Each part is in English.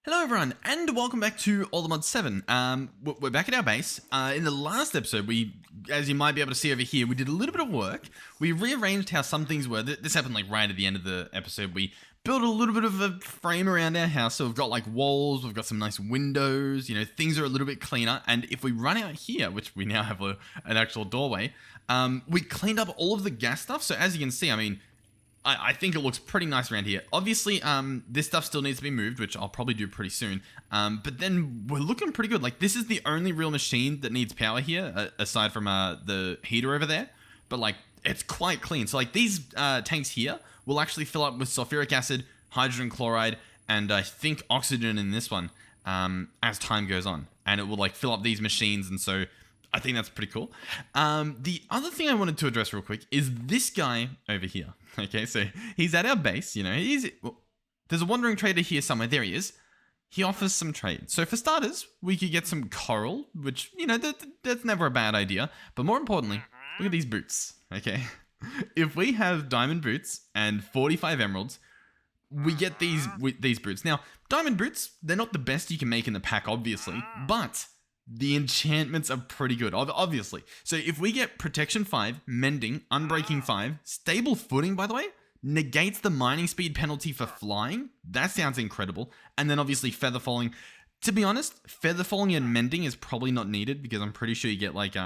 Hello everyone, and welcome back to Allthemodium. We're back at our base. In the last episode, as you might be able to see over here, we did a little bit of work. We rearranged how some things were. This happened like right at the end of the episode. We built a little bit of a frame around our house. So we've got like walls, we've got some nice windows, things are a little bit cleaner. And if we run out here, which we now have an actual doorway, we cleaned up all of the gas stuff. So as you can see, I think it looks pretty nice around here. Obviously, this stuff still needs to be moved, which I'll probably do pretty soon. But then we're looking pretty good. Like, this is the only real machine that needs power here, aside from the heater over there. But, like, it's quite clean. So, like, these tanks here will actually fill up with sulfuric acid, hydrogen chloride, and I think oxygen in this one as time goes on. And it will, like, fill up these machines, and so I think that's pretty cool. The other thing I wanted to address real quick is this guy over here. Okay, so he's at our base, there's a wandering trader here somewhere. There he is. He offers some trade. So for starters, we could get some coral, which, that's never a bad idea. But more importantly, look at these boots, okay? If we have diamond boots and 45 emeralds, we get these boots. Now, diamond boots, they're not the best you can make in the pack, obviously, but the enchantments are pretty good, obviously. So if we get Protection 5, Mending, Unbreaking 5, Stable Footing, by the way, negates the mining speed penalty for flying. That sounds incredible. And then obviously Feather Falling. To be honest, Feather Falling and Mending is probably not needed because I'm pretty sure you get like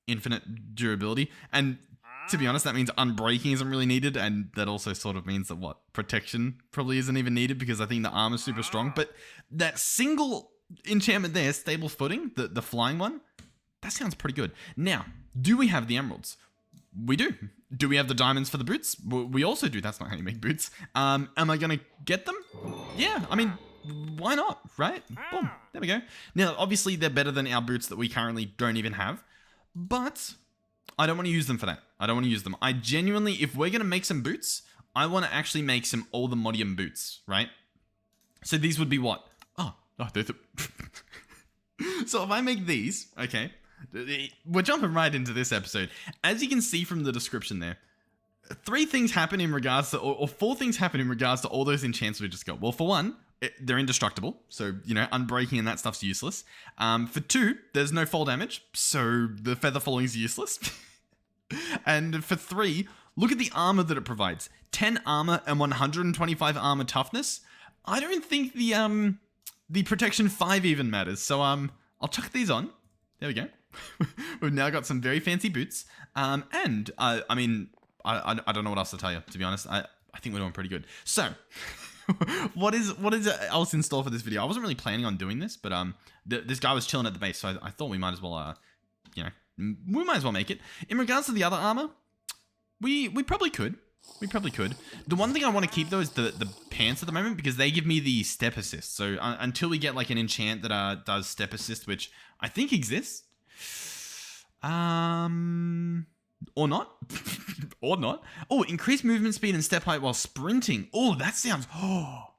infinite durability. And to be honest, that means Unbreaking isn't really needed. And that also sort of means that Protection probably isn't even needed because I think the armor's super strong. But that single enchantment there, Stable Footing, the flying one, that sounds pretty good. Now, do we have the emeralds? We do. Do we have the diamonds for the boots? We also do. That's not how you make boots. Am I going to get them? Yeah, why not, right? Boom, there we go. Now, obviously, they're better than our boots that we currently don't even have, but I don't want to use them for that. I don't want to use them. I genuinely, if we're going to make some boots, I want to actually make some Allthemodium boots, right? So these would be what? So if I make these, okay, we're jumping right into this episode. As you can see from the description there, 3 things happen in regards to, or 4 things happen in regards to all those enchants we just got. Well, for one, they're indestructible, so, unbreaking and that stuff's useless. For 2, there's no fall damage, so the feather falling is useless. And for 3, look at the armor that it provides. 10 armor and 125 armor toughness. I don't think the Protection 5 even matters. So I'll chuck these on. There we go. We've now got some very fancy boots. And I don't know what else to tell you, to be honest. I think we're doing pretty good. So what is else in store for this video? I wasn't really planning on doing this, but this guy was chilling at the base, so I thought we might as well we might as well make it. In regards to the other armor, we probably could. We probably could. The one thing I want to keep though is the pants at the moment because they give me the step assist. So until we get like an enchant that does step assist, which I think exists, or not, or not. Oh, increased movement speed and step height while sprinting. Oh, that sounds. Oh,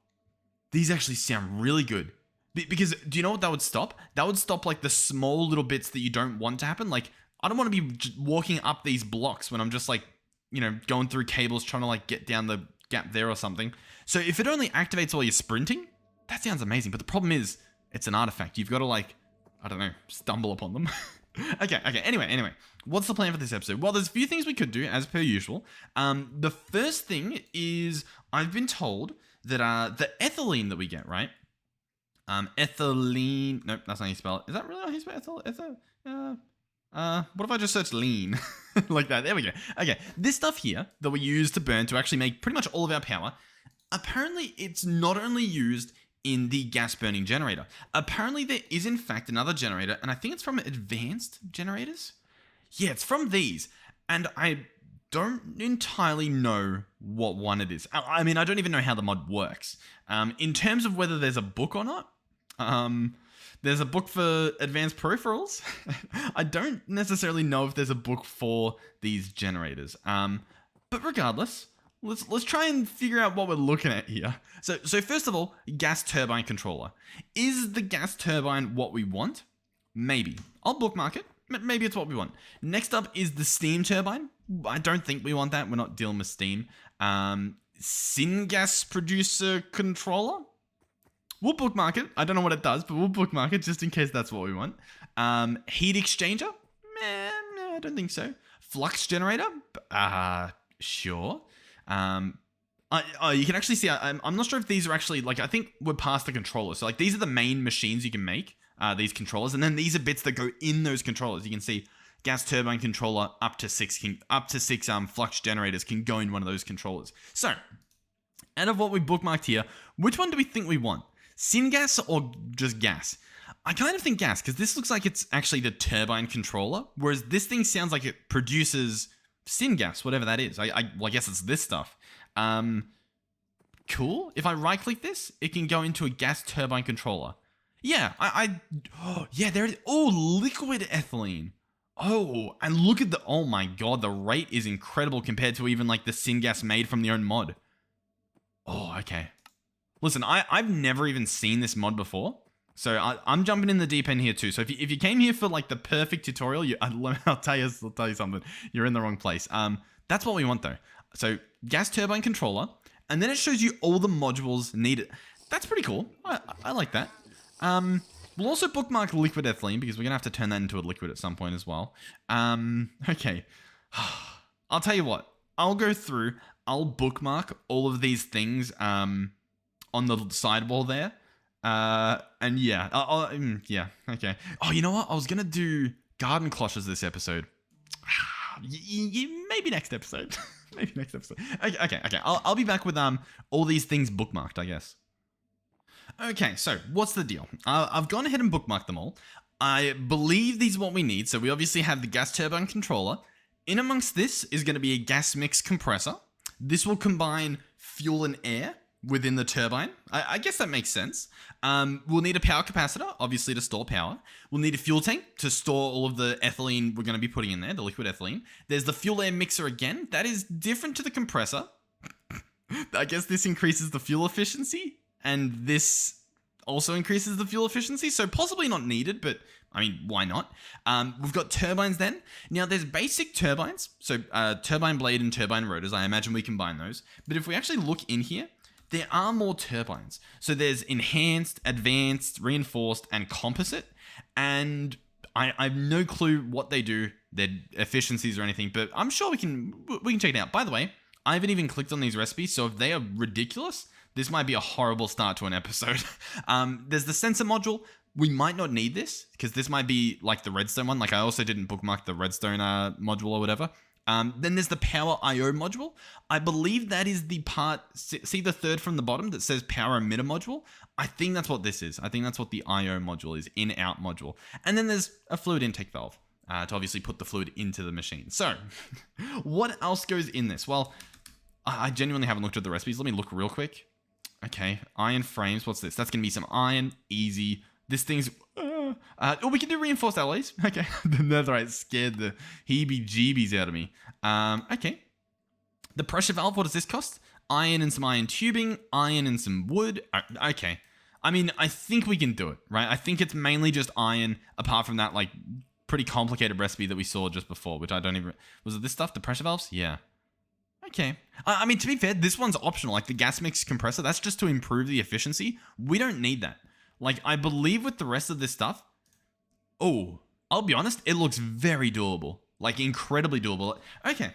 these actually sound really good. Because do you know what that would stop? That would stop like the small little bits that you don't want to happen. Like I don't want to be walking up these blocks when I'm just like, going through cables, trying to like get down the gap there or something. So if it only activates while you're sprinting, that sounds amazing. But the problem is, it's an artifact. You've got to like, I don't know, stumble upon them. Okay. Anyway, what's the plan for this episode? Well, there's a few things we could do as per usual. The first thing is I've been told that the ethylene that we get, right? Ethylene. Nope, that's not how you spell it. Is that really how you spell what if I just search lean? Like that. There we go. Okay. This stuff here that we use to burn to actually make pretty much all of our power, apparently it's not only used in the gas burning generator. Apparently there is in fact another generator, and I think it's from advanced generators. Yeah, it's from these. And I don't entirely know what one it is. I don't even know how the mod works. In terms of whether there's a book or not, there's a book for advanced peripherals. I don't necessarily know if there's a book for these generators. But regardless, let's try and figure out what we're looking at here. So first of all, gas turbine controller. Is the gas turbine what we want? Maybe. I'll bookmark it. Maybe it's what we want. Next up is the steam turbine. I don't think we want that. We're not dealing with steam. Syngas producer controller. we'll bookmark it. I don't know what it does, but we'll bookmark it just in case that's what we want. Heat exchanger? I don't think so. Flux generator? Sure. You can actually see, I'm not sure if these are actually, like, I think we're past the controller. So, like, these are the main machines you can make, these controllers. And then these are bits that go in those controllers. You can see gas turbine controller up to six flux generators can go in one of those controllers. So, out of what we bookmarked here, which one do we think we want? Syngas or just gas? I kind of think gas, because this looks like it's actually the turbine controller, whereas this thing sounds like it produces syngas, whatever that is. Well, I guess it's this stuff. Cool. If I right-click this, it can go into a gas turbine controller. Yeah, yeah, there it is. Oh, liquid ethylene. Oh, and look at oh my god, the rate is incredible compared to even like the syngas made from their own mod. Oh, okay. Listen, I've never even seen this mod before, so I'm jumping in the deep end here too. So if you came here for like the perfect tutorial, I'll tell you something. You're in the wrong place. That's what we want though. So gas turbine controller, and then it shows you all the modules needed. That's pretty cool. I like that. We'll also bookmark liquid ethylene because we're gonna have to turn that into a liquid at some point as well. Okay. I'll tell you what. I'll go through. I'll bookmark all of these things on the sidewall there. And yeah, yeah, okay. Oh, you know what? I was gonna do garden cloches this episode. Maybe next episode. Maybe next episode. Okay. I'll be back with all these things bookmarked, I guess. Okay, so what's the deal? I've gone ahead and bookmarked them all. I believe these are what we need. So we obviously have the gas turbine controller. In amongst this is going to be a gas mix compressor. This will combine fuel and air within the turbine. I guess that makes sense. We'll need a power capacitor, obviously to store power. We'll need a fuel tank to store all of the ethylene we're going to be putting in there, the liquid ethylene. There's the fuel air mixer again. That is different to the compressor. I guess this increases the fuel efficiency, and this also increases the fuel efficiency, so possibly not needed, but I mean, why not? We've got turbines then. Now, there's basic turbines, so turbine blade and turbine rotors. I imagine we combine those. But if we actually look in here, there are more turbines. So there's enhanced, advanced, reinforced, and composite. And I have no clue what they do, their efficiencies or anything, but I'm sure we can check it out. By the way, I haven't even clicked on these recipes, so if they are ridiculous, this might be a horrible start to an episode. There's the sensor module. We might not need this, because this might be like the redstone one. Like I also didn't bookmark the redstone module or whatever. Then there's the power IO module. I believe that is the part, see the third from the bottom that says power emitter module? I think that's what this is. I think that's what the IO module is, in-out module. And then there's a fluid intake valve to obviously put the fluid into the machine. So what else goes in this? Well, I genuinely haven't looked at the recipes. Let me look real quick. Okay, iron frames. What's this? That's going to be some iron. Easy. This thing's... oh, we can do reinforced alloys. Okay. The netherite scared the heebie-jeebies out of me. Okay. The pressure valve, what does this cost? Iron and some iron tubing, iron and some wood. Okay. I mean, I think we can do it, right? I think it's mainly just iron, apart from that, like, pretty complicated recipe that we saw just before, which I don't even... Was it this stuff? The pressure valves? Yeah. Okay. I mean, to be fair, this one's optional. Like, the gas mix compressor, that's just to improve the efficiency. We don't need that. Like, I believe with the rest of this stuff... Oh, I'll be honest, it looks very doable. Like, incredibly doable. Okay.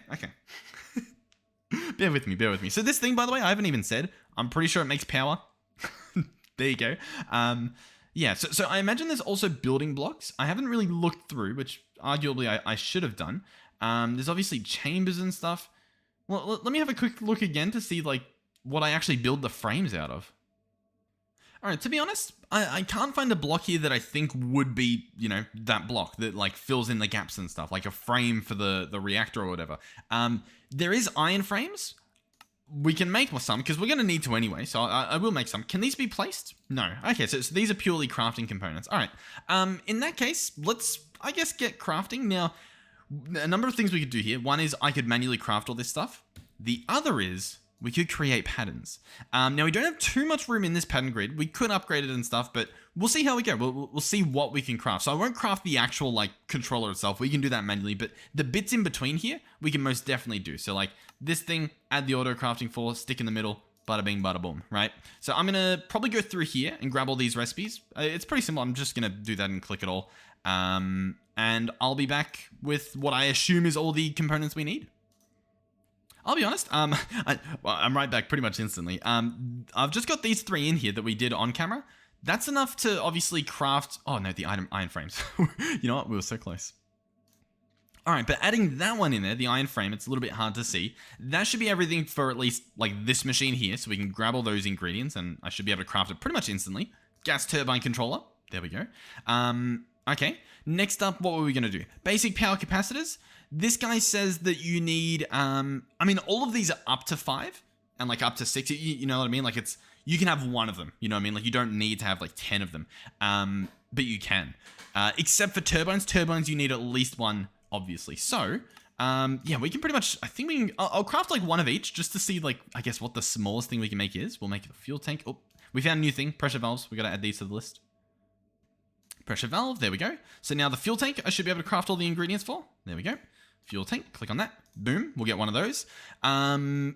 Bear with me. So this thing, by the way, I haven't even said. I'm pretty sure it makes power. There you go. Yeah, so I imagine there's also building blocks. I haven't really looked through, which arguably I should have done. There's obviously chambers and stuff. Well, let me have a quick look again to see, like, what I actually build the frames out of. Alright, to be honest, I can't find a block here that I think would be, you know, that block that, like, fills in the gaps and stuff, like a frame for the reactor or whatever. There is iron frames. We can make some, because we're going to need to anyway, so I will make some. Can these be placed? No. Okay, so these are purely crafting components. Alright, in that case, let's, I guess, get crafting. Now, a number of things we could do here. One is I could manually craft all this stuff. The other is we could create patterns. Now, we don't have too much room in this pattern grid. We could upgrade it and stuff, but we'll see how we go. We'll see what we can craft. So I won't craft the actual, like, controller itself. We can do that manually, but the bits in between here, we can most definitely do. So, like, this thing, add the auto crafting for, stick in the middle, bada bing, bada boom, right? So I'm going to probably go through here and grab all these recipes. It's pretty simple. I'm just going to do that and click it all. And I'll be back with what I assume is all the components we need. I'll be honest, I'm right back pretty much instantly. I've just got these 3 in here that we did on camera. That's enough to obviously craft... Oh no, the iron frames. You know what? We were so close. All right, but adding that one in there, the iron frame, it's a little bit hard to see. That should be everything for at least like this machine here. So we can grab all those ingredients and I should be able to craft it pretty much instantly. Gas turbine controller. There we go. Okay, next up, what were we going to do? Basic power capacitors. This guy says that you need, I mean, all of these are up to 5 and like up to 6. You know what I mean? Like you can have one of them. You know what I mean? Like you don't need to have like 10 of them, but you can. Except for turbines. Turbines, you need at least one, obviously. So, yeah, we can pretty much, I think we can, I'll craft like one of each just to see like, I guess what the smallest thing we can make is. We'll make a fuel tank. Oh, we found a new thing, pressure valves. We got to add these to the list. Pressure valve, there we go. So now the fuel tank, I should be able to craft all the ingredients for. There we go. Fuel tank, click on that. Boom, we'll get one of those. What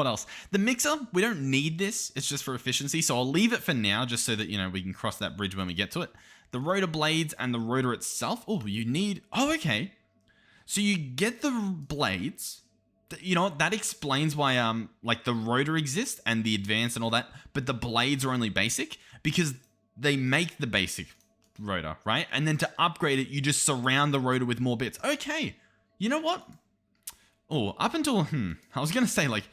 else? The mixer, we don't need this. It's just for efficiency. So I'll leave it for now just so that, you know, we can cross that bridge when we get to it. The rotor blades and the rotor itself. Oh, you need... Oh, okay. So you get the blades. You know what? That explains why, like the rotor exists and the advanced and all that. But the blades are only basic because they make the basic rotor, right? And then to upgrade it, you just surround the rotor with more bits. Okay. You know what? Oh, up until, I was going to say, like,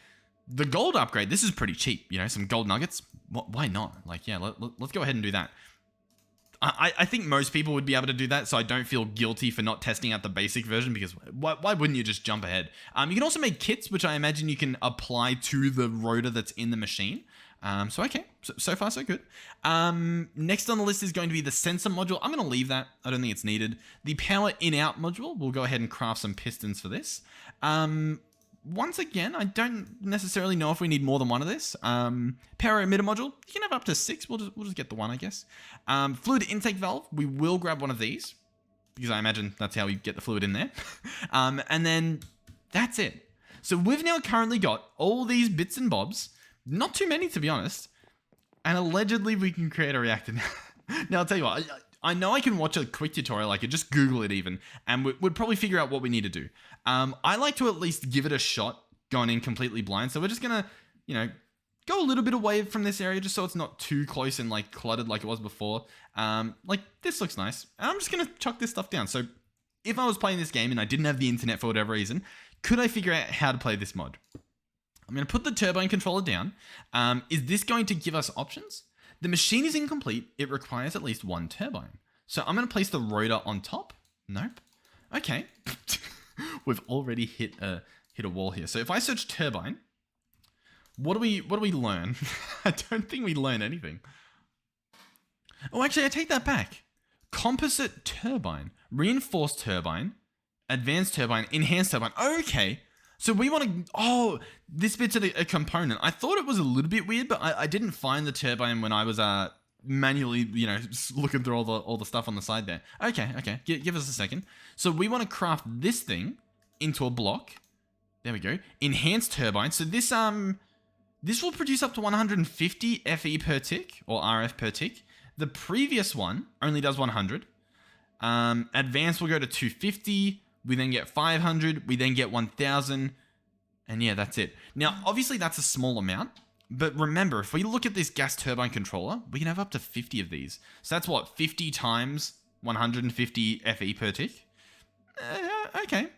the gold upgrade, this is pretty cheap. You know, some gold nuggets. Why not? Like, yeah, let's go ahead and do that. I think most people would be able to do that, so I don't feel guilty for not testing out the basic version, because why wouldn't you just jump ahead? You can also make kits, which I imagine you can apply to the rotor that's in the machine. So okay, so far so good. Next on the list is going to be the sensor module. I'm going to leave that. I don't think it's needed. The power in-out module, we'll go ahead and craft some pistons for this. Once again, I don't necessarily know if we need more than one of this. Power emitter module, you can have up to 6. We'll just get the one, I guess. Fluid intake valve, we will grab one of these, because I imagine that's how we get the fluid in there. And then that's it. So we've now currently got all these bits and bobs. Not too many, to be honest. And allegedly we can create a reactor. Now, I'll tell you what, I know I can watch a quick tutorial. I could just Google it even, and we'd probably figure out what we need to do. I like to at least give it a shot going in completely blind. So we're just going to, you know, go a little bit away from this area just so it's not too close and like cluttered like it was before. Like this looks nice. And I'm just going to chuck this stuff down. So if I was playing this game and I didn't have the internet for whatever reason, could I figure out how to play this mod? I'm going to put the turbine controller down. Is this going to give us options? The machine is incomplete. It requires at least one turbine. So I'm going to place the rotor on top. Nope. Okay. We've already hit a wall here. So if I search turbine, what do we learn? I don't think we learn anything. Oh, actually, I take that back. Composite turbine, reinforced turbine, advanced turbine, enhanced turbine. Okay. So we want to, oh, this bit's a component. I thought it was a little bit weird, but I didn't find the turbine when I was manually, you know, looking through all the stuff on the side there. Okay. Give us a second. So we want to craft this thing into a block. There we go. Enhanced turbine. So this will produce up to 150 FE per tick, or RF per tick. The previous one only does 100. Advanced will go to 250. We then get 500, we then get 1,000, and yeah, that's it. Now, obviously that's a small amount, but remember, if we look at this gas turbine controller, we can have up to 50 of these. So that's what, 50 times 150 FE per tick? Okay,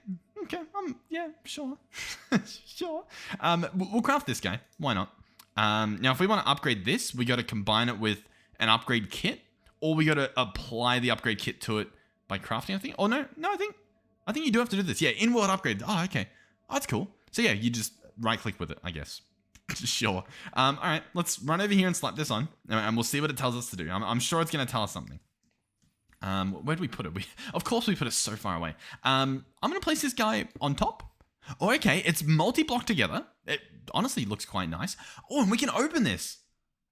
yeah, sure, sure. We'll craft this guy, why not? Now, if we want to upgrade this, we got to combine it with an upgrade kit, or we got to apply the upgrade kit to it by crafting, I think. Oh, no, I think you do have to do this. Yeah, in-world upgrade. Oh, okay. Oh, that's cool. So yeah, you just right-click with it, I guess. Sure. All right, let's run over here and slap this on, and we'll see what it tells us to do. I'm sure it's going to tell us something. Where do we put it? Of course, we put it so far away. I'm going to place this guy on top. Oh, okay. It's multi-block together. It honestly looks quite nice. Oh, and we can open this.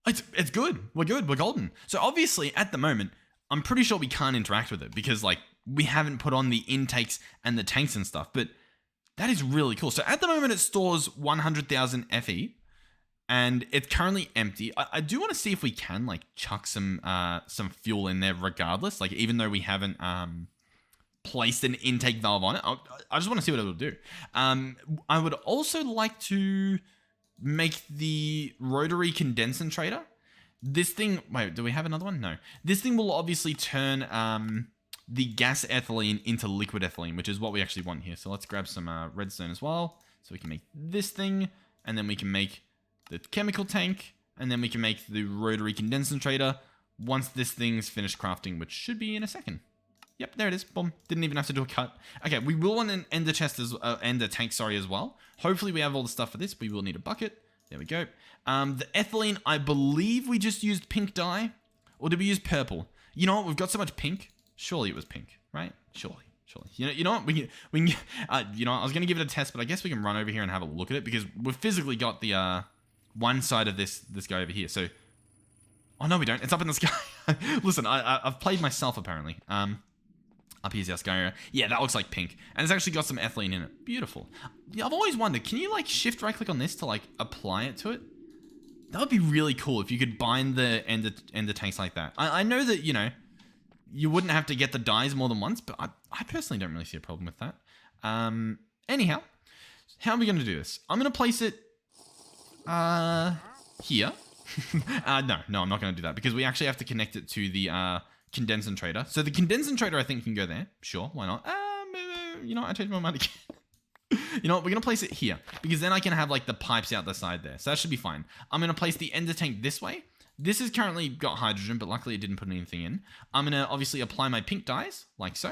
It's good. We're good. We're golden. So obviously, at the moment, I'm pretty sure we can't interact with it because, like, we haven't put on the intakes and the tanks and stuff, but that is really cool. So at the moment it stores 100,000 FE. and it's currently empty. I do want to see if we can like chuck some fuel in there regardless, like even though we haven't placed an intake valve on it. I just want to see what it'll do. I would also like to make the rotary condensator. This thing, wait, do we have another one? No. This thing will obviously turn the gas ethylene into liquid ethylene, which is what we actually want here. So let's grab some redstone as well. So we can make this thing, and then we can make the chemical tank, and then we can make the rotary condensator once this thing's finished crafting, which should be in a second. Yep, there it is. Boom. Didn't even have to do a cut. Okay, we will want an ender chest ender tank, as well. Hopefully we have all the stuff for this. We will need a bucket. There we go. The ethylene, I believe we just used pink dye, or did we use purple? You know what? We've got so much pink. Surely it was pink, right? Surely. You know what? We can. You know, I was gonna give it a test, but I guess we can run over here and have a look at it because we've physically got the one side of this guy over here. So, oh no, we don't. It's up in the sky. Listen, I've played myself apparently. Up here's our sky area. Yeah, that looks like pink, and it's actually got some ethylene in it. Beautiful. Yeah, I've always wondered, can you like shift right click on this to like apply it to it? That would be really cool if you could bind the ender tanks like that. I know that, you know, you wouldn't have to get the dyes more than once, but I personally don't really see a problem with that. Anyhow, how are we going to do this? I'm going to place it here. No, I'm not going to do that because we actually have to connect it to the condensator. So the condensator, I think, can go there. Sure, why not? You know what? I changed my mind again. You know what? We're going to place it here because then I can have like the pipes out the side there. So that should be fine. I'm going to place the ender tank this way. This has currently got hydrogen, but luckily it didn't put anything in. I'm going to obviously apply my pink dyes, like so.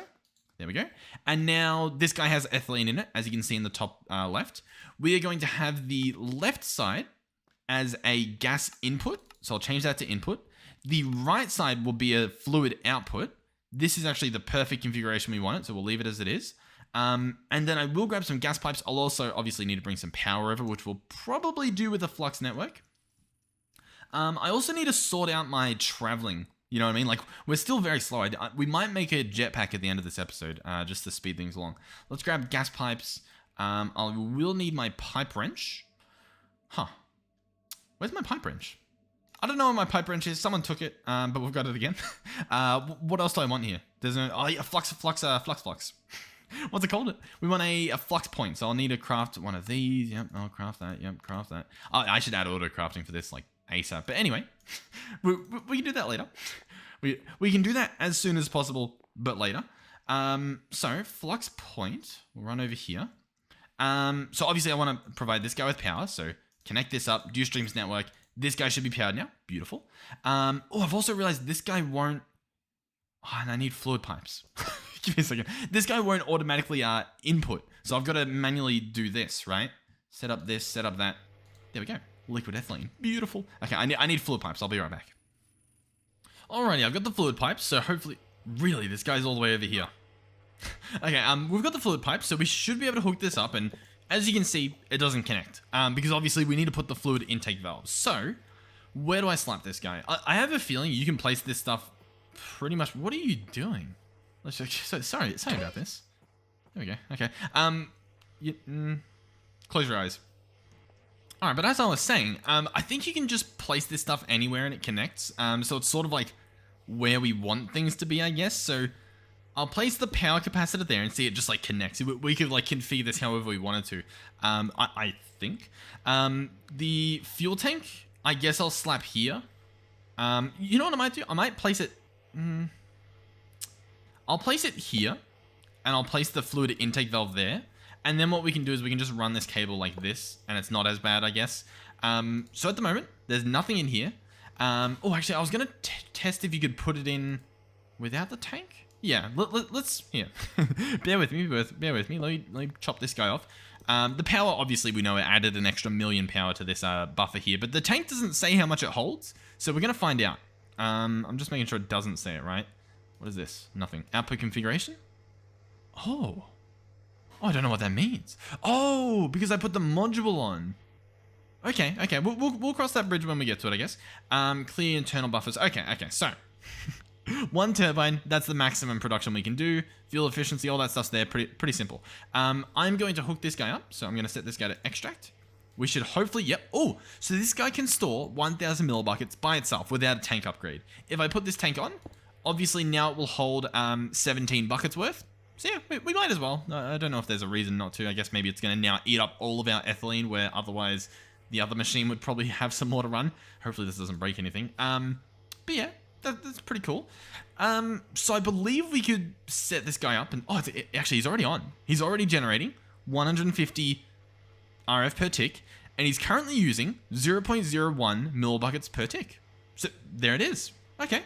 There we go. And now this guy has ethylene in it, as you can see in the top left. We are going to have the left side as a gas input. So I'll change that to input. The right side will be a fluid output. This is actually the perfect configuration we want it, so we'll leave it as it is. And then I will grab some gas pipes. I'll also obviously need to bring some power over, which we'll probably do with a flux network. I also need to sort out my traveling. You know what I mean? Like, we're still very slow. We might make a jetpack at the end of this episode, just to speed things along. Let's grab gas pipes. I will need my pipe wrench. Huh. Where's my pipe wrench? I don't know where my pipe wrench is. Someone took it, but we've got it again. What else do I want here? There's no... Oh, yeah, flux. What's it called? We want a flux point, so I'll need to craft one of these. Yep, I'll craft that. Yep, craft that. Oh, I should add auto crafting for this, like, ASAP. But anyway, we can do that later. We can do that as soon as possible, but later. So flux point, we'll run over here. So obviously I want to provide this guy with power. So connect this up, do streams network. This guy should be powered now. Beautiful. Oh, I've also realized this guy won't. Oh, and I need fluid pipes. Give me a second. This guy won't automatically input. So I've got to manually do this, right? Set up this, set up that. There we go. Liquid ethylene. Beautiful. Okay, I need fluid pipes. I'll be right back. Alrighty, I've got the fluid pipes. So hopefully... Really, this guy's all the way over here. Okay, we've got the fluid pipes. So we should be able to hook this up. And as you can see, it doesn't connect. Because obviously we need to put the fluid intake valve. So, where do I slap this guy? I have a feeling you can place this stuff pretty much... What are you doing? Let's just, sorry about this. There we go. Okay. Close your eyes. Alright, but as I was saying, I think you can just place this stuff anywhere and it connects. So it's sort of like where we want things to be, I guess. So I'll place the power capacitor there and see it just like connects. We could like configure this however we wanted to. I think. The fuel tank, I guess I'll slap here. You know what I might do? I might place it... I'll place it here, and I'll place the fluid intake valve there. And then what we can do is we can just run this cable like this, and it's not as bad, I guess. So at the moment, there's nothing in here. Oh, actually, I was going to test if you could put it in without the tank. Yeah, let's... Here. bear with me. Let me chop this guy off. The power, obviously, we know it added an extra 1,000,000 power to this buffer here, but the tank doesn't say how much it holds, so we're going to find out. I'm just making sure it doesn't say it, right? What is this? Nothing. Output configuration? Oh, I don't know what that means. Oh, because I put the module on. Okay. We'll cross that bridge when we get to it, I guess. Clear internal buffers. Okay. So, one turbine. That's the maximum production we can do. Fuel efficiency, all that stuff's there. Pretty simple. I'm going to hook this guy up. So I'm going to set this guy to extract. we should hopefully, yep. Oh, so this guy can store 1,000 millibuckets by itself without a tank upgrade. If I put this tank on, obviously now it will hold 17 buckets worth. So yeah, we might as well. I don't know if there's a reason not to. I guess maybe it's going to now eat up all of our ethylene, where otherwise the other machine would probably have some more to run. Hopefully this doesn't break anything. But yeah, that's pretty cool. So I believe we could set this guy up and, actually he's already on. He's already generating 150 RF per tick, and he's currently using 0.01 millibuckets per tick. So there it is. Okay,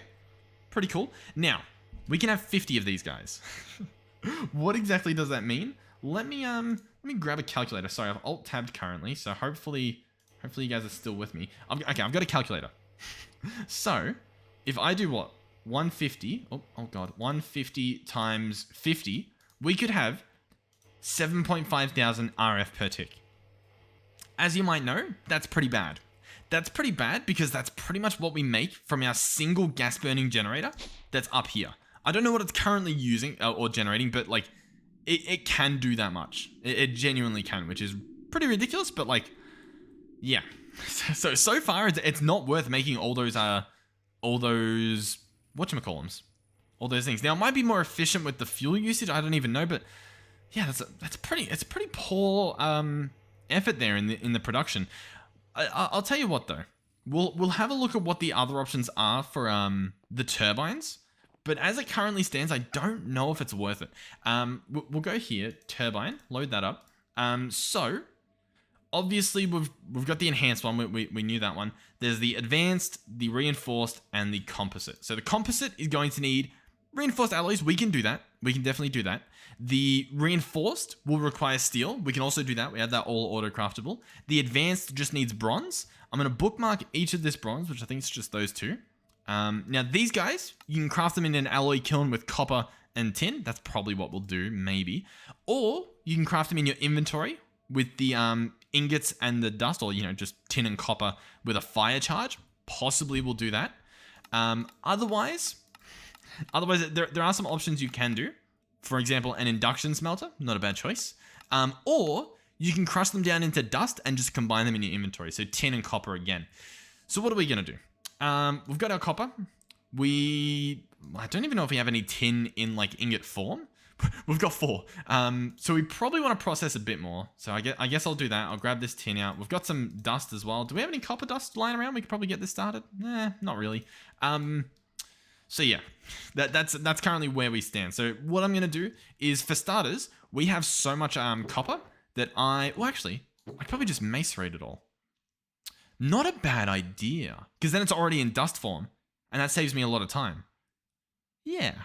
pretty cool. Now, we can have 50 of these guys. What exactly does that mean? Let me grab a calculator. Sorry, I've alt-tabbed currently, so hopefully you guys are still with me. Okay, I've got a calculator. So, if I do what? 150, oh god, 150 times 50, we could have 7,500 RF per tick. As you might know, that's pretty bad. That's pretty bad because that's pretty much what we make from our single gas burning generator that's up here. I don't know what it's currently using or generating, but like it can do that much. It genuinely can, which is pretty ridiculous, but like, yeah. So far it's not worth making all those whatchamacallums, all those things. Now it might be more efficient with the fuel usage. I don't even know, but yeah, it's pretty poor effort there in the production. I'll tell you what though, we'll have a look at what the other options are for the turbines. But as it currently stands, I don't know if it's worth it. We'll go here, turbine, load that up. So obviously we've got the enhanced one. We knew that one. There's the advanced, the reinforced, and the composite. So the composite is going to need reinforced alloys. We can do that. We can definitely do that. The reinforced will require steel. We can also do that. We have that all auto craftable. The advanced just needs bronze. I'm going to bookmark each of this bronze, which I think is just those two. Now these guys, you can craft them in an alloy kiln with copper and tin. That's probably what we'll do, maybe. Or you can craft them in your inventory with the ingots and the dust, or just tin and copper with a fire charge. Possibly we'll do that. Otherwise there are some options you can do. For example, an induction smelter, not a bad choice. Or you can crush them down into dust and just combine them in your inventory. So tin and copper again. So what are we gonna do? We've got our copper. I don't even know if we have any tin in like ingot form. We've got 4. So we probably want to process a bit more. So I guess I'll do that. I'll grab this tin out. We've got some dust as well. Do we have any copper dust lying around? We could probably get this started. Not really. So yeah, that's currently where we stand. So what I'm gonna do is, for starters, we have so much copper that I could probably just macerate it all. Not a bad idea, because then it's already in dust form, and that saves me a lot of time. Yeah,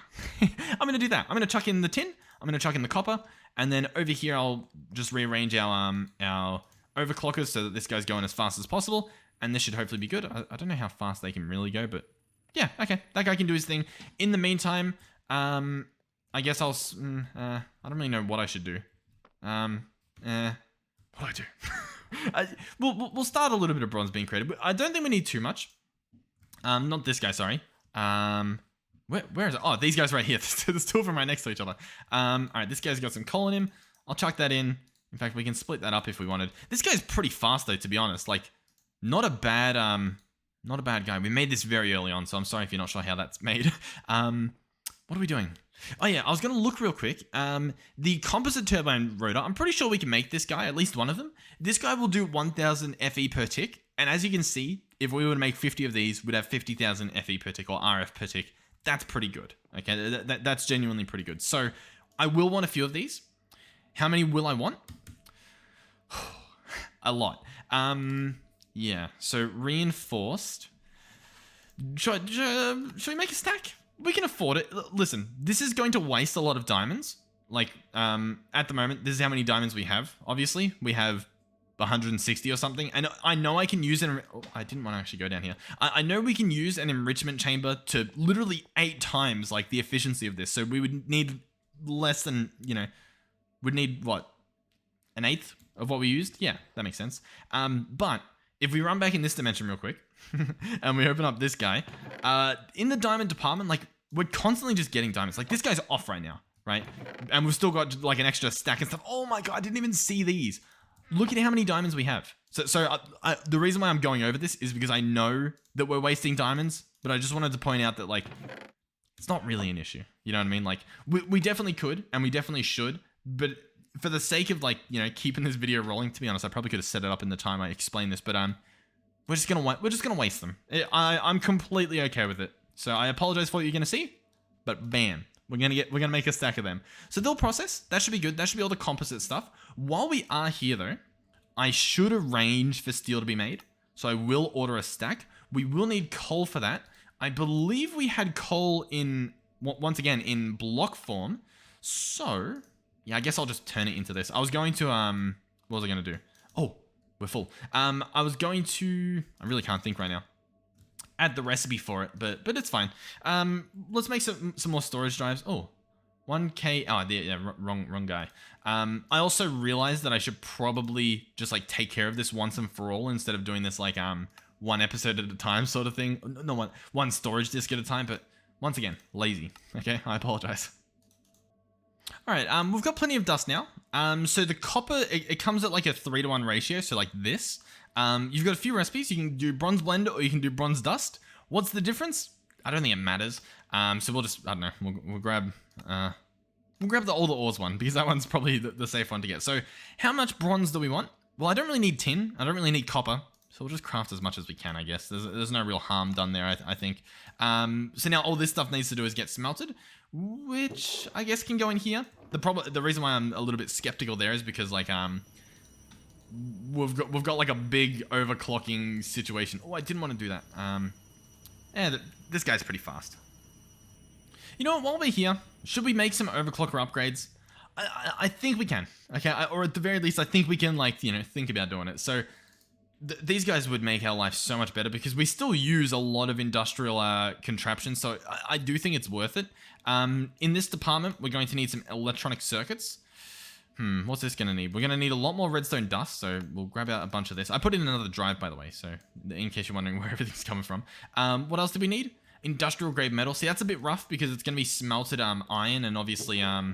I'm going to do that. I'm going to chuck in the tin, I'm going to chuck in the copper, and then over here I'll just rearrange our overclockers so that this guy's going as fast as possible, and this should hopefully be good. I don't know how fast they can really go, but yeah, okay, that guy can do his thing. In the meantime, I guess I don't really know what I should do. What do I do? We'll start a little bit of bronze being created. I don't think we need too much. Not this guy, sorry. Where is it? Oh, these guys right here. There's 2 of them right next to each other. All right, this guy's got some coal in him. I'll chuck that in. In fact, we can split that up if we wanted. This guy's pretty fast though, to be honest. Like, not a bad guy. We made this very early on, so I'm sorry if you're not sure how that's made. What are we doing? Oh yeah, I was going to look real quick. The composite turbine rotor, I'm pretty sure we can make this guy, at least one of them. This guy will do 1,000 FE per tick. And as you can see, if we were to make 50 of these, we'd have 50,000 FE per tick, or RF per tick. That's pretty good. Okay, that's genuinely pretty good. So I will want a few of these. How many will I want? A lot. Yeah, so reinforced. Should we make a stack? We can afford it. Listen, this is going to waste a lot of diamonds. Like, at the moment, this is how many diamonds we have. Obviously, we have 160 or something. And I know I can use an... Oh, I didn't want to actually go down here. I know we can use an enrichment chamber to literally 8 times, like, the efficiency of this. So we would need less than, we'd need, what? An eighth of what we used? Yeah, that makes sense. But if we run back in this dimension real quick, and we open up this guy, in the diamond department, like, we're constantly just getting diamonds. Like, this guy's off right now, right? And we've still got, like, an extra stack and stuff. Oh my god, I didn't even see these. Look at how many diamonds we have. So the reason why I'm going over this is because I know that we're wasting diamonds, but I just wanted to point out that, like, it's not really an issue. You know what I mean? Like, we definitely could, and we definitely should, but for the sake of, like, you know, keeping this video rolling, to be honest, I probably could have set it up in the time I explained this, but we're just gonna waste them. I'm completely okay with it. So I apologize for what you're gonna see, but bam, we're gonna make a stack of them. So they'll process. That should be good. That should be all the composite stuff. While we are here, though, I should arrange for steel to be made. So I will order a stack. We will need coal for that. I believe we had coal in, once again, in block form. So yeah, I guess I'll just turn it into this. I was going to, what was I gonna do? Oh, we're full. I was going to, I really can't think right now. Add the recipe for it, but it's fine. Let's make some more storage drives. Oh, 1K. Oh, yeah, wrong guy. I also realized that I should probably just, like, take care of this once and for all instead of doing this, like, one episode at a time sort of thing. No, one storage disk at a time. But once again, lazy. Okay, I apologize. All right, we've got plenty of dust now. So the copper, it comes at like a 3-to-1 ratio. So like this. You've got a few recipes. You can do bronze blend or you can do bronze dust. What's the difference? I don't think it matters. So we'll just, I don't know, we'll grab all the ores one because that one's probably the safe one to get. So how much bronze do we want? Well, I don't really need tin. I don't really need copper. So we'll just craft as much as we can, I guess. There's no real harm done there, I think. So now all this stuff needs to do is get smelted, which I guess can go in here. The reason why I'm a little bit skeptical there is because, like, we've got like a big overclocking situation. Oh, I didn't want to do that. Yeah, this guy's pretty fast. You know what? While we're here, should we make some overclocker upgrades? I think we can. Okay, or at the very least, I think we can, like, you know, think about doing it. So these guys would make our life so much better because we still use a lot of industrial contraptions. So I do think it's worth it. In this department, we're going to need some electronic circuits. What's this going to need? We're going to need a lot more redstone dust, so we'll grab out a bunch of this. I put in another drive, by the way, so in case you're wondering where everything's coming from. What else do we need? Industrial grade metal. See, that's a bit rough because it's going to be smelted iron, and obviously, yeah,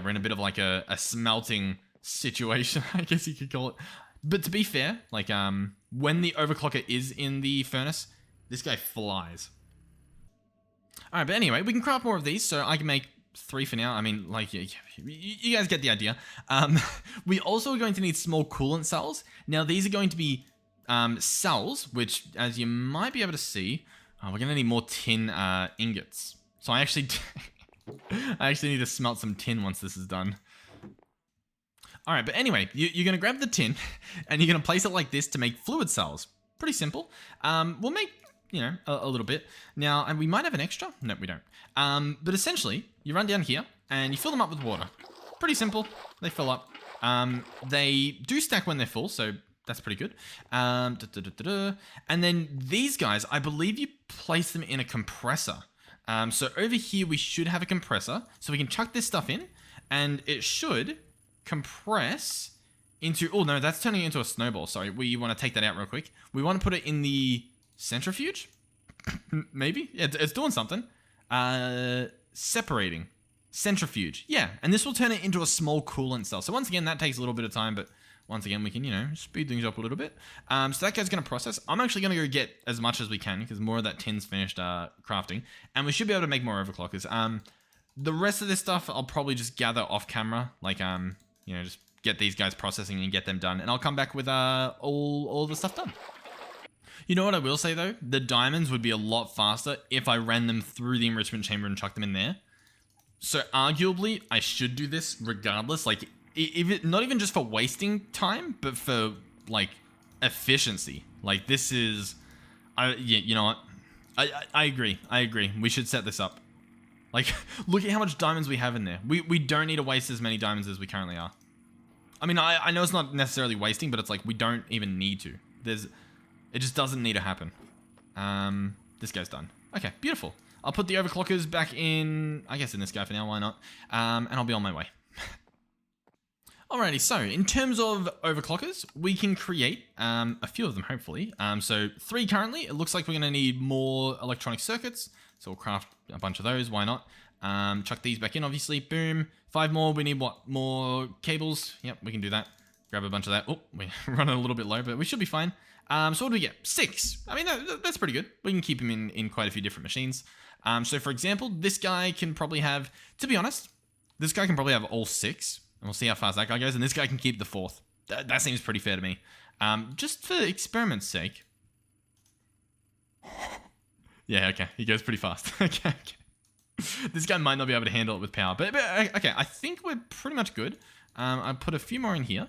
we're in a bit of like a smelting situation, I guess you could call it. But to be fair, like, when the overclocker is in the furnace, this guy flies. All right, but anyway, we can craft more of these, so I can make 3 for now. I mean, like, you guys get the idea. We also are going to need small coolant cells. Now, these are going to be cells, which, as you might be able to see, we're going to need more tin ingots. So I actually need to smelt some tin once this is done. All right, but anyway, you're going to grab the tin and you're going to place it like this to make fluid cells. Pretty simple. We'll make, you know, a little bit. Now, and we might have an extra. No, we don't. But essentially, you run down here and you fill them up with water. Pretty simple. They fill up. They do stack when they're full, so that's pretty good. And then these guys, I believe you place them in a compressor. So over here, we should have a compressor. So we can chuck this stuff in and it should compress into, oh no, that's turning into a snowball. Sorry, we want to take that out real quick. We want to put it in the centrifuge. Maybe, yeah, it's doing something. Separating centrifuge, yeah, and this will turn it into a small coolant cell. So once again, that takes a little bit of time, but once again, we can, you know, speed things up a little bit. So that guy's going to process. I'm actually going to go get as much as we can because more of that tin's finished crafting, and we should be able to make more overclockers. The rest of this stuff I'll probably just gather off camera, like, you know, just get these guys processing and get them done, and I'll come back with all the stuff done. You know what I will say though? The diamonds would be a lot faster if I ran them through the enrichment chamber and chucked them in there. So arguably, I should do this regardless. Like, if it, not even just for wasting time, but for, like, efficiency. Like, this is, yeah, you know what? I agree. I agree. We should set this up. Like, look at how much diamonds we have in there. We don't need to waste as many diamonds as we currently are. I mean, I know it's not necessarily wasting, but it's like we don't even need to. It just doesn't need to happen. This guy's done. Okay, beautiful. I'll put the overclockers back in, I guess in this guy for now, why not? And I'll be on my way. Alrighty, so in terms of overclockers, we can create a few of them, hopefully. So 3 currently. It looks like we're going to need more electronic circuits. So we'll craft a bunch of those, why not? Chuck these back in, obviously. Boom. 5 more. We need what? More cables. Yep, we can do that. grab a bunch of that. Oh, we're running a little bit low, but we should be fine. So what do we get? 6. I mean, that's pretty good. We can keep him in quite a few different machines. So for example, this guy can probably have, to be honest, this guy can probably have all 6. And we'll see how fast that guy goes. And this guy can keep the 4th. That seems pretty fair to me. Just for experiment's sake. Yeah, okay. He goes pretty fast. Okay. This guy might not be able to handle it with power. But okay, I think we're pretty much good. I'll put a few more in here.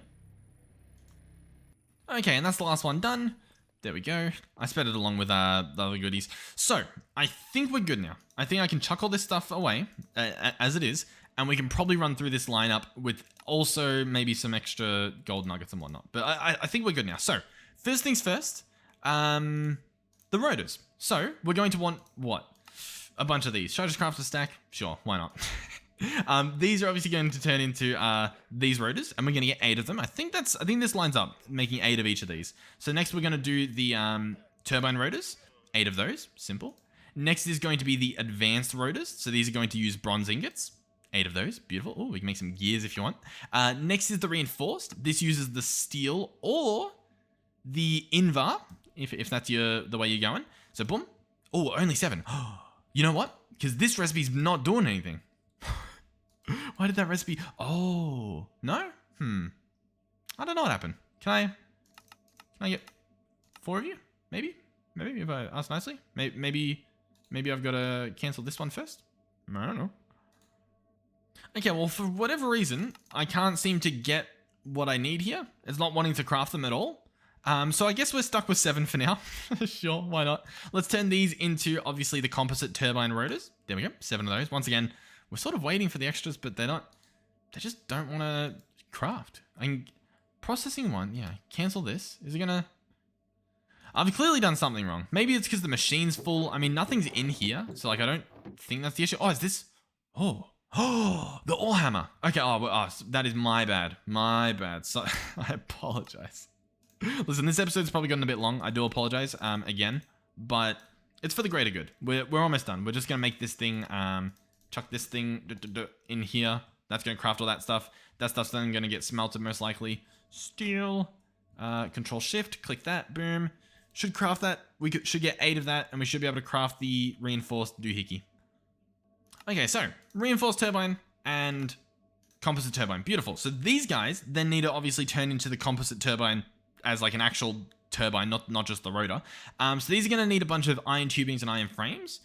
Okay, and that's the last one done. There we go. I sped it along with the other goodies. So, I think we're good now. I think I can chuck all this stuff away as it is. And we can probably run through this lineup with also maybe some extra gold nuggets and whatnot. But I think we're good now. So, first things first. The rotors. So, we're going to want what? A bunch of these. Should I just craft a stack? Sure, why not? These are obviously going to turn into these rotors, and we're going to get 8 of them. I think this lines up, making 8 of each of these. So next we're going to do the turbine rotors, 8 of those, simple. Next is going to be the advanced rotors. So these are going to use bronze ingots, 8 of those, beautiful. Oh, we can make some gears if you want. Next is the reinforced. This uses the steel or the invar, if that's the way you're going. So boom. Oh, only 7. You know what? Because this recipe's not doing anything. Why did that recipe? Oh, no? I don't know what happened. Can I get 4 of you? Maybe if I ask nicely. Maybe I've got to cancel this one first. I don't know. Okay, well, for whatever reason, I can't seem to get what I need here. It's not wanting to craft them at all. So I guess we're stuck with 7 for now. Sure, why not? Let's turn these into, obviously, the composite turbine rotors. There we go, 7 of those. Once again, we're sort of waiting for the extras, but they just don't want to craft. Processing 1, yeah, cancel this. Is it gonna... I've clearly done something wrong. Maybe it's because the machine's full. I mean, nothing's in here, so like I don't think that's the issue. Oh, is this... Oh, the ore hammer. Okay, that is my bad. My bad. So I apologize. Listen, this episode's probably gotten a bit long. I do apologize again, but it's for the greater good. We're almost done. We're just going to make this thing, chuck this thing in here. That's going to craft all that stuff. That stuff's then going to get smelted most likely. Steel, control shift, click that, boom. Should craft that. Should get 8 of that, and we should be able to craft the reinforced doohickey. Okay, so reinforced turbine and composite turbine. Beautiful. So these guys then need to obviously turn into the composite turbine as like an actual turbine, not just the rotor. So these are going to need a bunch of iron tubings and iron frames.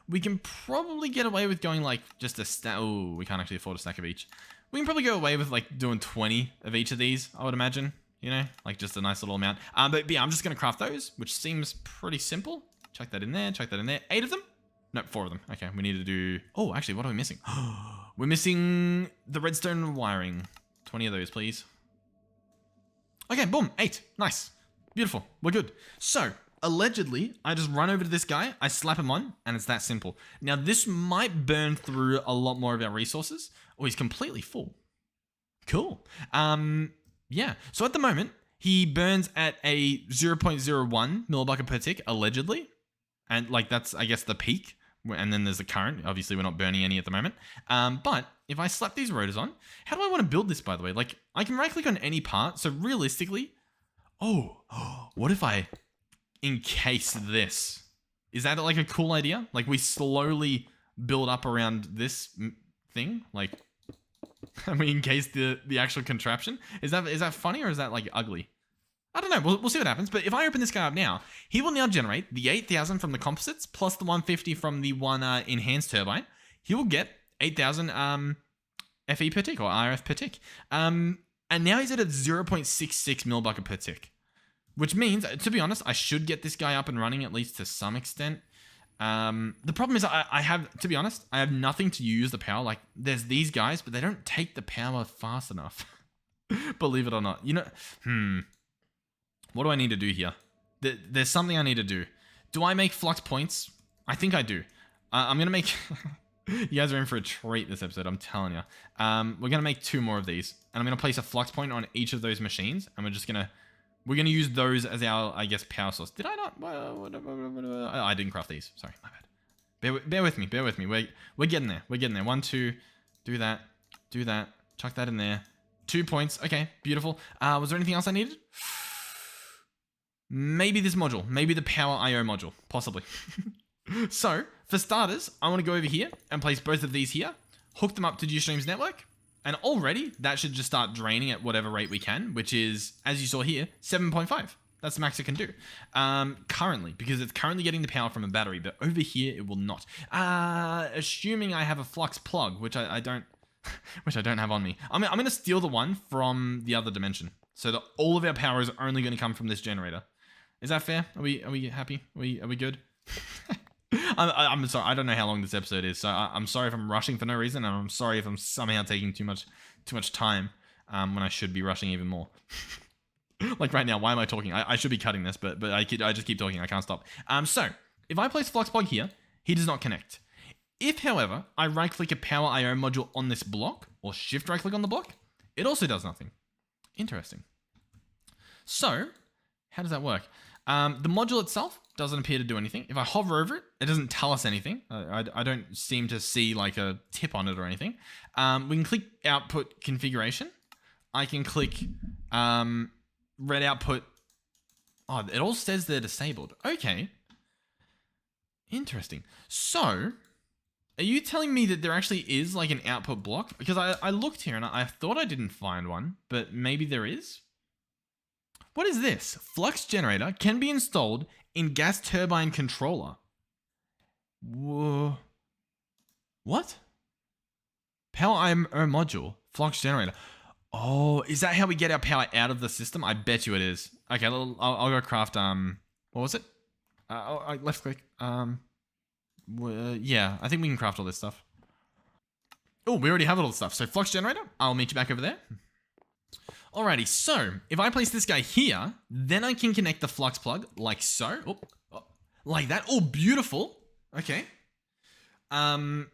We can probably get away with going like just a stack. Oh, we can't actually afford a stack of each. We can probably go away with like doing 20 of each of these, I would imagine. You know, like just a nice little amount. But yeah, I'm just going to craft those, which seems pretty simple. Chuck that in there, chuck that in there. 8 of them? No, 4 of them. Okay, we need to do... Oh, actually, what are we missing? We're missing the redstone wiring. 20 of those, please. Okay, boom, 8. Nice. Beautiful. We're good. So, allegedly, I just run over to this guy, I slap him on, and it's that simple. Now, this might burn through a lot more of our resources. Oh, he's completely full. Cool. Yeah. So, at the moment, he burns at a 0.01 millibucket per tick, allegedly. And, like, that's, I guess, the peak. And then there's the current. Obviously, we're not burning any at the moment. But if I slap these rotors on, how do I want to build this, by the way? Like, I can right-click on any part. So realistically, what if I encase this? Is that like a cool idea? Like we slowly build up around this thing, like, and we encase the actual contraption. Is that funny or is that like ugly? I don't know. We'll see what happens. But if I open this guy up now, he will now generate the 8,000 from the composites plus the 150 from the one enhanced turbine. He will get 8,000 FE per tick or RF per tick. And now he's at a 0.66 millibucket per tick, which means, to be honest, I should get this guy up and running at least to some extent. The problem is I have, to be honest, I have nothing to use the power. Like there's these guys, but they don't take the power fast enough. Believe it or not. You know, what do I need to do here? There's something I need to do. Do I make flux points? I think I do. I'm going to make... You guys are in for a treat this episode, I'm telling you. We're going to make 2 more of these. And I'm going to place a flux point on each of those machines. And we're going to use those as our, I guess, power source. Did I not? I didn't craft these. Sorry, my bad. Bear with me. We're getting there. 1, 2, do that. Chuck that in there. 2 points. Okay, beautiful. Was there anything else I needed? Maybe this module. Maybe the power I/O module. Possibly. So, for starters, I want to go over here and place both of these here, hook them up to Ustream's network, and already that should just start draining at whatever rate we can, which is, as you saw here, 7.5. That's the max it can do. Currently, because it's currently getting the power from a battery, but over here it will not. Assuming I have a flux plug, which I don't have on me. I'm going to steal the one from the other dimension, so that all of our power is only going to come from this generator. Is that fair? Are we happy? Are we good? I'm sorry. I don't know how long this episode is, so I'm sorry if I'm rushing for no reason, and I'm sorry if I'm somehow taking too much time when I should be rushing even more. Like right now, why am I talking? I should be cutting this, but I just keep talking. I can't stop. So if I place flux plug here, he does not connect. If, however, I right-click a power I/O module on this block, or shift right-click on the block, it also does nothing. Interesting. So how does that work? The module itself doesn't appear to do anything. If I hover over it, it doesn't tell us anything. I don't seem to see like a tip on it or anything. We can click output configuration. I can click red output. Oh, it all says they're disabled. Okay. Interesting. So, are you telling me that there actually is like an output block? Because I looked here and I thought I didn't find one, but maybe there is. What is this? Flux Generator can be installed in Gas Turbine Controller. Whoa. What? Power I/O module. Flux Generator. Oh, is that how we get our power out of the system? I bet you it is. Okay, I'll go craft, what was it? Left click. Yeah, I think we can craft all this stuff. Oh, we already have all the stuff. So Flux Generator, I'll meet you back over there. Alrighty, so if I place this guy here, then I can connect the flux plug like so. Oh, like that. Oh, beautiful. Okay. I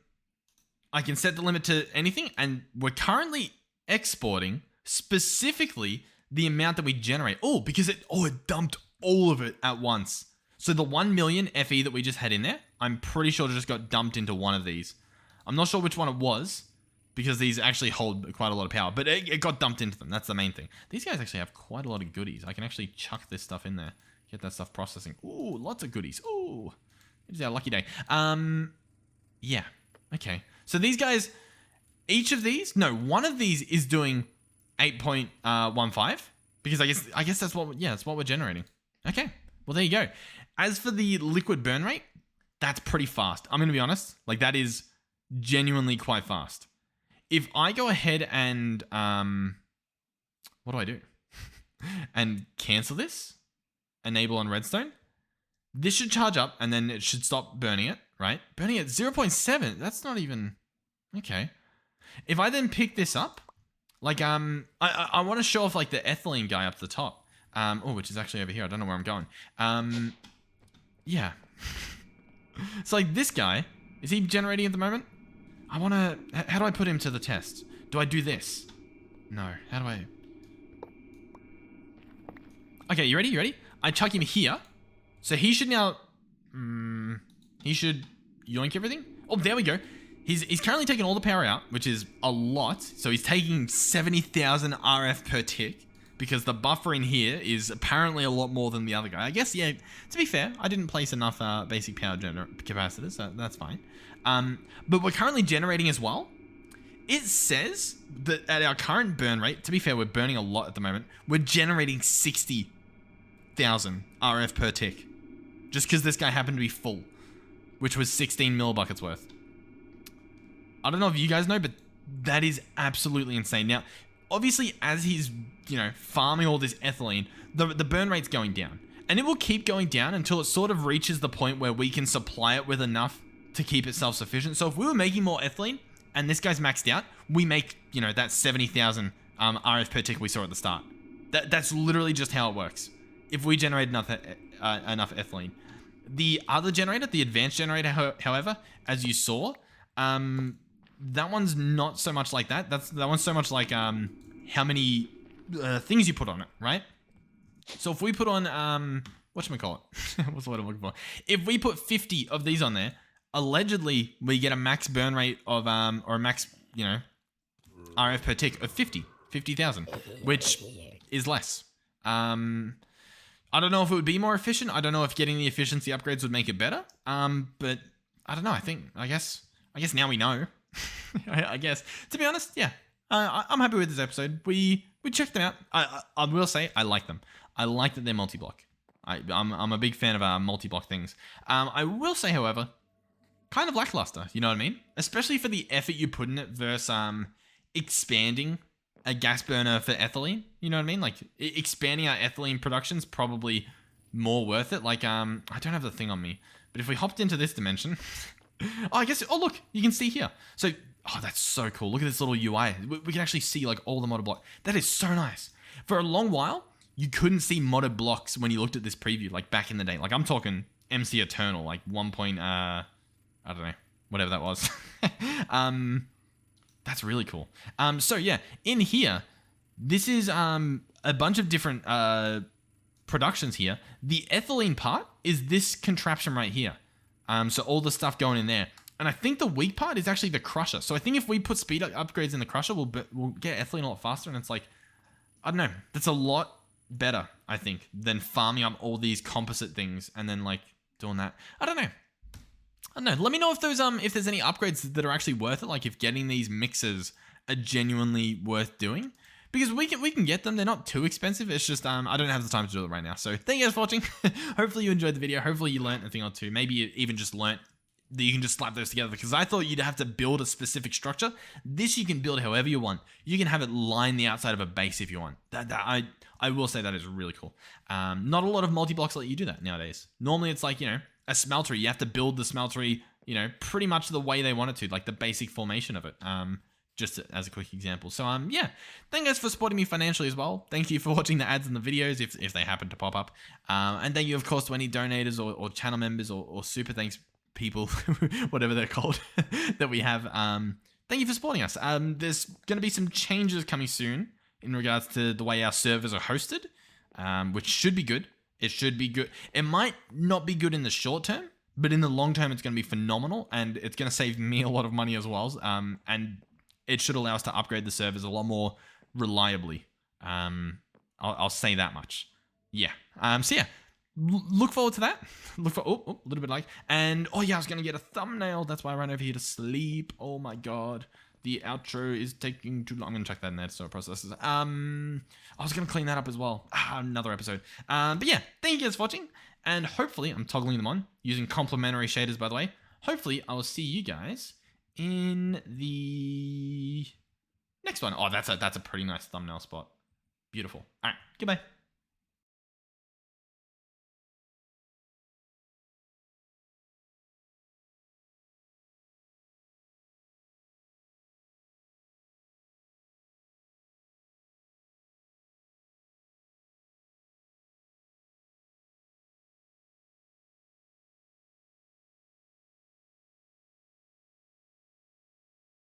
can set the limit to anything, and we're currently exporting specifically the amount that we generate. Oh, because it dumped all of it at once. So the 1 million FE that we just had in there, I'm pretty sure it just got dumped into one of these. I'm not sure which one it was, because these actually hold quite a lot of power, but it got dumped into them. That's the main thing. These guys actually have quite a lot of goodies. I can actually chuck this stuff in there, get that stuff processing. Ooh, lots of goodies. Ooh, it's our lucky day. Yeah, okay. So these guys, one of these is doing 8.15, because I guess that's what we're generating. Okay, well there you go. As for the liquid burn rate, that's pretty fast. I'm gonna be honest, like that is genuinely quite fast. If I go ahead and, what do I do? And cancel this, enable on redstone, this should charge up and then it should stop burning it, right? Burning at 0.7, that's not even, okay. If I then pick this up, like, I want to show off like the ethylene guy up the top, which is actually over here. I don't know where I'm going. Yeah. So like this guy, is he generating at the moment? How do I put him to the test? Do I do this? No, how do I? Okay, you ready? You ready? I chuck him here. So he should now, he should yoink everything. Oh, there we go. He's currently taking all the power out, which is a lot. So he's taking 70,000 RF per tick, because the buffer in here is apparently a lot more than the other guy. I guess, yeah, to be fair, I didn't place enough basic power capacitors, so that's fine. But we're currently generating as well. It says that at our current burn rate, to be fair, we're burning a lot at the moment, we're generating 60,000 RF per tick. Just because this guy happened to be full, which was 16 millibuckets worth. I don't know if you guys know, but that is absolutely insane. Now, obviously, as he's, farming all this ethylene, the burn rate's going down. And it will keep going down until it sort of reaches the point where we can supply it with enough to keep it self-sufficient. So if we were making more ethylene, and this guy's maxed out, we make, that 70,000 RF per tick we saw at the start. That's literally just how it works. If we generate enough ethylene. The other generator, the advanced generator, however, as you saw, that one's not so much like that. That one's so much like how many things you put on it, right? So if we put on, whatchamacallit? What's the word I'm looking for? If we put 50 of these on there, allegedly we get a max burn rate of, or a max, RF per tick of 50. 50,000, which is less. I don't know if it would be more efficient. I don't know if getting the efficiency upgrades would make it better. But I don't know. I guess now we know. I guess, to be honest, yeah. I'm happy with this episode. We checked them out. I will say I like them. I like that they're multi-block. I'm a big fan of multi-block things. I will say, however, kind of lackluster. You know what I mean? Especially for the effort you put in it versus expanding a gas burner for ethylene. You know what I mean? Like expanding our ethylene production's probably more worth it. Like I don't have the thing on me, but if we hopped into this dimension, oh look, you can see here. So that's so cool. Look at this little UI. We can actually see like all the modded block. That is so nice. For a long while, you couldn't see modded blocks when you looked at this preview, like back in the day. Like I'm talking MC Eternal, like 1. I don't know, whatever that was. That's really cool. So yeah, in here, this is a bunch of different productions here. The ethylene part is this contraption right here. So all the stuff going in there. And I think the weak part is actually the crusher. So I think if we put speed upgrades in the crusher, we'll get ethylene a lot faster. And it's like, I don't know, that's a lot better, I think, than farming up all these composite things and then like doing that. I don't know. Let me know if there's any upgrades that are actually worth it. Like if getting these mixers are genuinely worth doing, because we can get them. They're not too expensive. It's just I don't have the time to do it right now. So thank you guys for watching. Hopefully you enjoyed the video. Hopefully you learned a thing or two. Maybe you even just learned that you can just slap those together, because I thought you'd have to build a specific structure. This you can build however you want. You can have it line the outside of a base if you want. I will say that is really cool. Not a lot of multi-blocks let you do that nowadays. Normally it's like, a smeltery. You have to build the smeltery, pretty much the way they want it to, like the basic formation of it. Just as a quick example. So, yeah. Thank you guys for supporting me financially as well. Thank you for watching the ads and the videos if they happen to pop up. And thank you, of course, to any donators or channel members or super thanks people, whatever they're called, that we have. Thank you for supporting us. There's going to be some changes coming soon in regards to the way our servers are hosted, which should be good. It should be good. It might not be good in the short term, but in the long term, it's going to be phenomenal, and it's going to save me a lot of money as well. And it should allow us to upgrade the servers a lot more reliably. I'll say that much. Yeah. So yeah, look forward to that. Look for a little bit like, and I was going to get a thumbnail. That's why I ran over here to sleep. Oh my god. The outro is taking too long. I'm going to check that in there so it processes. I was going to clean that up as well. Another episode. But yeah, thank you guys for watching. And hopefully, I'm toggling them on using complementary shaders, by the way. Hopefully, I will see you guys in the next one. Oh, that's a pretty nice thumbnail spot. Beautiful. All right, goodbye.